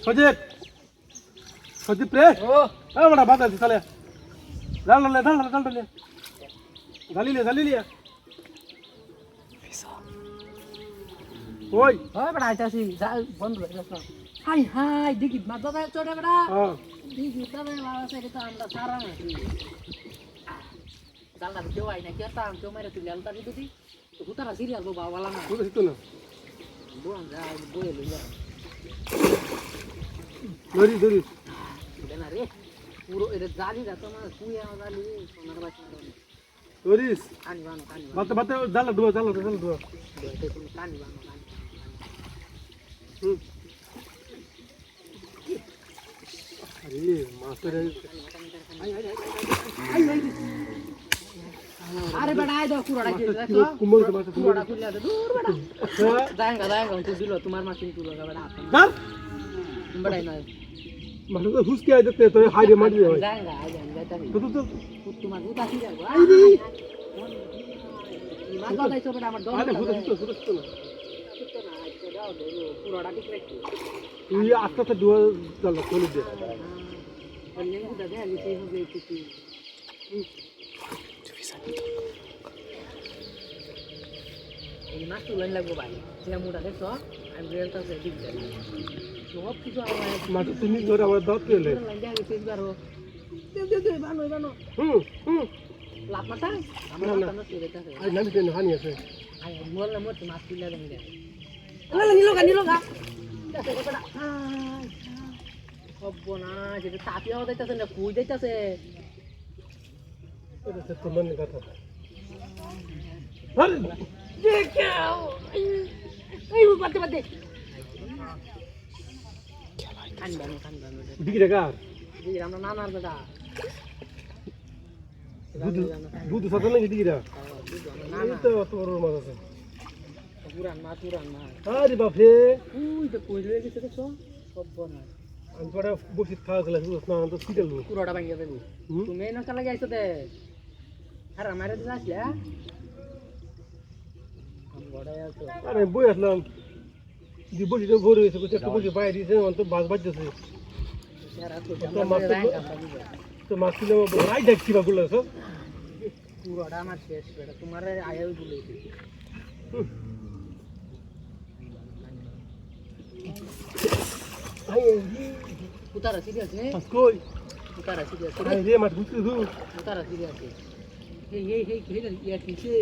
সজিত সজিত রে ও বড়া বাদ আছে চলে ঢালিলে ওই ওই বড় আইতাছি বন্ধ হয়ে গেছে হাই হাই দেখি মা দাদা চড়ে বড়া দেখি দাদা বাবা সাইডে তো আমরা সারা নাকি দাদা কেউ আই না কি তা কেউ মেরে তুই লেলতা দিদি তো হুতারা সিরিয়াল বাবা वाला না পুরো হিতো না বোন যা বইয়ে লইলা ধরি দেনা রে পুরো এর জালি দা তোমার কুইয়া জালি সোনার বাচ্চা ধরিস কানি বানো বাতে জাল দুয়া দেখতে তুমি কানি বানো আরে মাছের আরে বেটা আই দাও কুড়াটা কি দেখো কুড়াটা খুলে দে দূর বেটা দাঙ্গা তুই দিলো তোমার মাসিন তুই লাগা বেটা কার বেটা না মানে তো হুসকে আই দেখতে তো হাই রে মারি দেয় দাঙ্গা আই যাইতা তো তোমার গুতা কি যাবো আই রে মা দাদা তো বেটা আমার দম আরে হুতো না না আজকে দাও দে কুড়াটা ঠিক রাখি তুই আস্তে দুয়া জাল খুলে দে বললেন গুতা দে আমি সেই হবে কিছু এই মাছ তুলেন লাগবো ভাই যে মোটা দেখছো আমি রেলটা সে ঠিক যাই সব কিছু আমার মাছ তুমি ধরে আমার দাঁত পেলে লাইন দিয়ে ফেস বারো দে বানো লাভ মাথা আমরা না তুলে থাকে আই নামি দেন হানি আছে আই মোল না মোট মাছ তুলে দেন দে নিলো গা দেখো বেটা হব না যেটা তাপিয়া হইতাছে না কুই যাইতাছে এটা তো মন কথা আরে দেখাও এই বাতে কান বানো দিকে রেখা এই আমরা নানার বেটা দুধ সাথে নাকি দিকে রা নানা তো তোর মাছ আছে পুরান মাছ আরে বাপরে উই তো কই রয়ে গেছে দেখছো সব বনা আমি পরে বসে খাওয়া গেলাম না তো সিটাল পুরোটা ভাঙিয়ে দেবো তুমি না কালা যাইছো দে আর আমারে দিন আসলে বড়াই আছো আরে বই আসলাম দি বসে তো ভরে হয়েছে একটা বসে বাইরে দিয়েছে তো বাস বাজতেছে তো মাছ কিলো রাই দেখছি বা গুলো সব পুরোটা আমার শেষ বেটা তোমার আয়াও বলেছি উতারা সিরিয়াস নে কই উতারা সিরিয়াস রে মাছ বুঝতে উতারা সিরিয়াস এই ইয়া কিছে